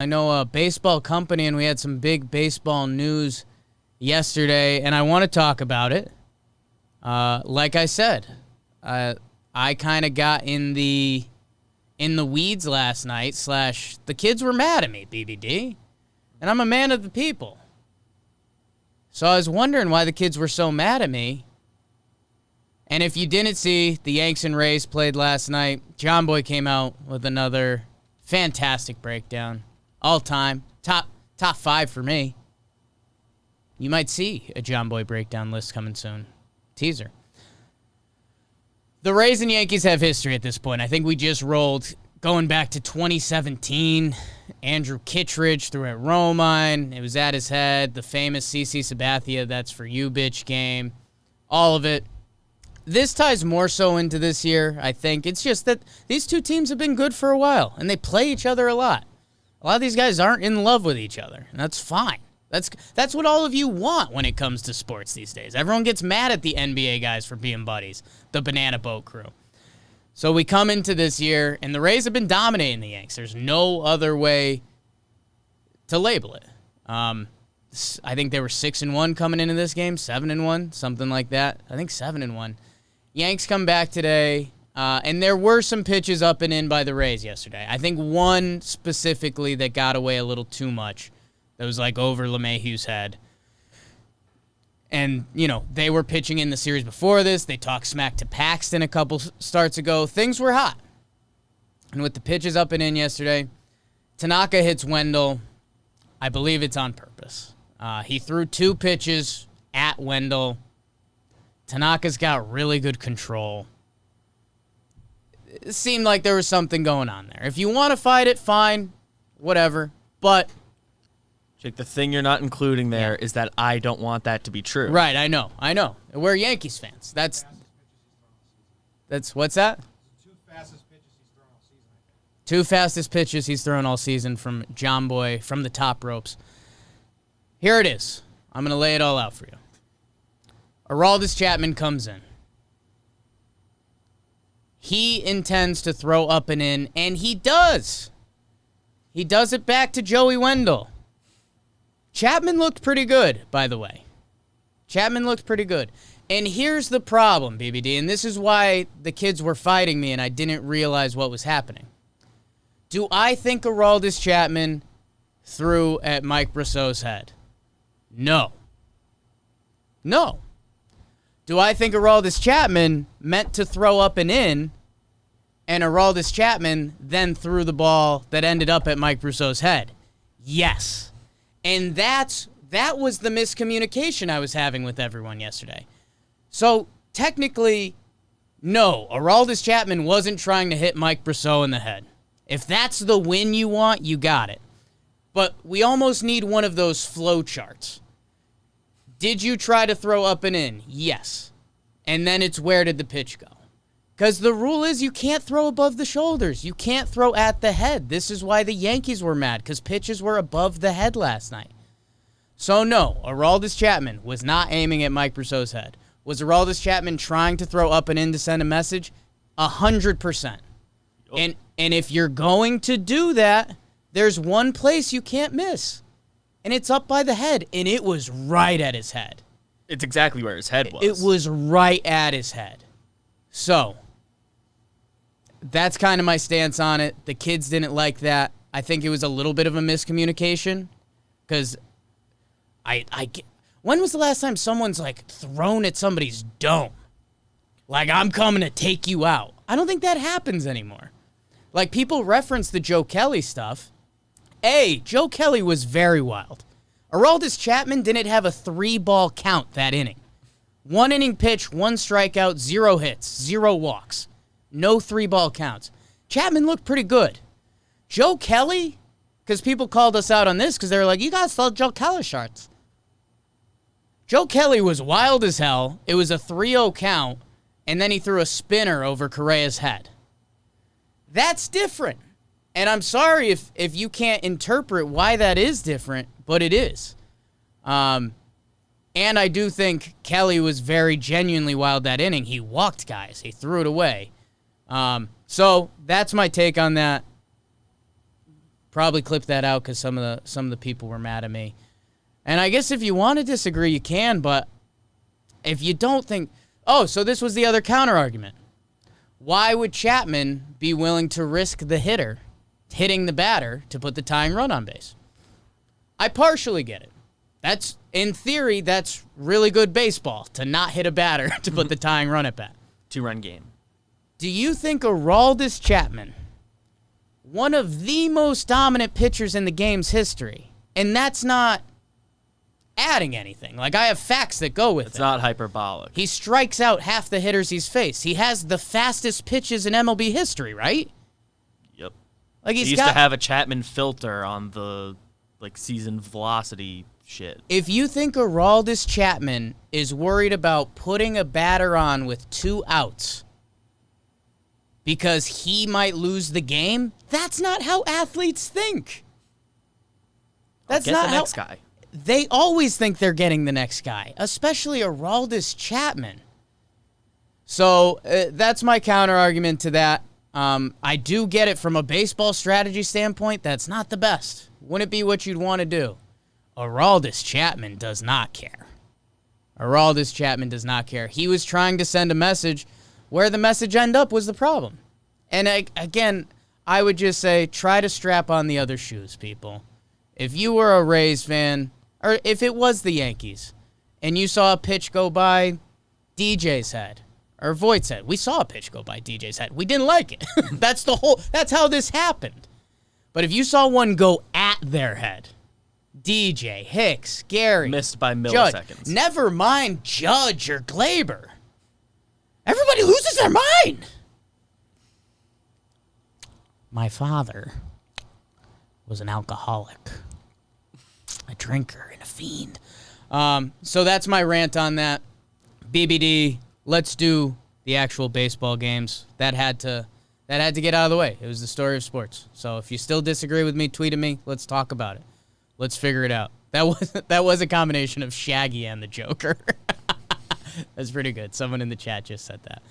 I know a baseball company, and we had some big baseball news yesterday, and I want to talk about it. Like I said, I kind of got in the weeds last night. / the kids were mad at me, BBD, and I'm a man of the people. So I was wondering why the kids were so mad at me. And if you didn't see, the Yanks and Rays played last night. John Boy came out with another fantastic breakdown. All time. Top 5 for me. You might see a John Boy breakdown list coming soon. Teaser. The Rays and Yankees have history at this point. I think we just rolled going back to 2017. Andrew Kittredge threw at Romine. It was at his head. The famous CC Sabathia, that's for you, bitch game. All of it. This ties more so into this year, I think. It's just that these two teams have been good for a while, and they play each other a lot. A lot of these guys aren't in love with each other, and that's fine. That's what all of you want when it comes to sports these days. Everyone gets mad at the NBA guys for being buddies, the Banana Boat crew. So we come into this year, and the Rays have been dominating the Yanks. There's no other way to label it. I think they were 6-1 coming into this game, 7-1, something like that. I think 7-1. Yanks come back today. And there were some pitches up and in by the Rays yesterday. I think one specifically that got away a little too much. That was like over LeMahieu's head. And, they were pitching in the series before this. They talked smack to Paxton a couple starts ago. Things were hot. And with the pitches up and in yesterday, Tanaka hits Wendell. I believe it's on purpose. He threw 2 pitches at Wendell. Tanaka's got really good control. It seemed like there was something going on there. If you want to fight it, fine, whatever. But Jake, the thing you're not including there is that I don't want that to be true. Right, I know. We're Yankees fans. That's what's that? 2 fastest pitches he's thrown all season, I think. 2 fastest pitches he's thrown all season from John Boy from the top ropes. Here it is. I'm going to lay it all out for you. Aroldis Chapman comes in. He intends to throw up and in, and he does. He does it back to Joey Wendell. Chapman looked pretty good, by the way. Chapman looked pretty good. And here's the problem, BBD, and this is why the kids were fighting me and I didn't realize what was happening. Do I think Aroldis Chapman threw at Mike Brosseau's head? No. No. Do I think Aroldis Chapman meant to throw up and in, and Aroldis Chapman then threw the ball that ended up at Mike Brosseau's head? Yes. And that was the miscommunication I was having with everyone yesterday. So, technically, no, Aroldis Chapman wasn't trying to hit Mike Brosseau in the head. If that's the win you want, you got it. But we almost need one of those flow charts. Did you try to throw up and in? Yes. And then it's where did the pitch go? Because the rule is you can't throw above the shoulders. You can't throw at the head. This is why the Yankees were mad, because pitches were above the head last night. So no, Aroldis Chapman was not aiming at Mike Brosseau's head. Was Aroldis Chapman trying to throw up and in to send a message? 100%. And if you're going to do that, there's one place you can't miss. And it's up by the head, and it was right at his head. It's exactly where his head was. It was right at his head. So, that's kind of my stance on it. The kids didn't like that. I think it was a little bit of a miscommunication, because when was the last time someone's, thrown at somebody's dome? Like, I'm coming to take you out. I don't think that happens anymore. Like, people reference the Joe Kelly stuff. Joe Kelly was very wild. Aroldis Chapman didn't have a 3-ball count that inning. 1 inning pitch, 1 strikeout, 0 hits, 0 walks. No 3-ball counts. Chapman looked pretty good. Joe Kelly, because people called us out on this because they were like, you guys saw Joe Kelly shirts. Joe Kelly was wild as hell. It was a 3-0 count, and then he threw a spinner over Correa's head. That's different. And I'm sorry if you can't interpret why that is different, but it is. And I do think Kelly was very genuinely wild that inning. He walked guys. He threw it away. So that's my take on that. Probably clip that out because some of the people were mad at me. And I guess if you want to disagree, you can. But if you don't think, so this was the other counter argument. Why would Chapman be willing to risk the hitter hitting the batter to put the tying run on base? I partially get it. In theory, that's really good baseball to not hit a batter to put the tying run at bat. 2-run game. Do you think Aroldis Chapman, one of the most dominant pitchers in the game's history, and that's not adding anything. Like, I have facts that go with it. It's not hyperbolic. He strikes out half the hitters he's faced. He has the fastest pitches in MLB history, right? Yep. Like, He used to have a Chapman filter on the season velocity shit. If you think Aroldis Chapman is worried about putting a batter on with 2 outs because he might lose the game, that's not how athletes think. That's Get not the next guy. They always think they're getting the next guy, especially Aroldis Chapman. So that's my counter argument to that. I do get it from a baseball strategy standpoint. That's not the best. Wouldn't be what you'd want to do. Aroldis Chapman does not care. Aroldis Chapman does not care. He was trying to send a message. Where the message end up was the problem. And again, I would just say try to strap on the other shoes, people. If you were a Rays fan, or if it was the Yankees, and you saw a pitch go by DJ's head, or Voigt's head. We saw a pitch go by DJ's head. We didn't like it. That's how this happened. But if you saw one go at their head, DJ, Hicks, Gary, missed by Judge, milliseconds. never mind Judge or Glaber. Everybody loses their mind. My father was an alcoholic, a drinker, and a fiend. So that's my rant on that. BBD, let's do the actual baseball games. That had to get out of the way. It was the story of sports. So if you still disagree with me, tweet at me. Let's talk about it. Let's figure it out. That was a combination of Shaggy and the Joker. That's pretty good. Someone in the chat just said that.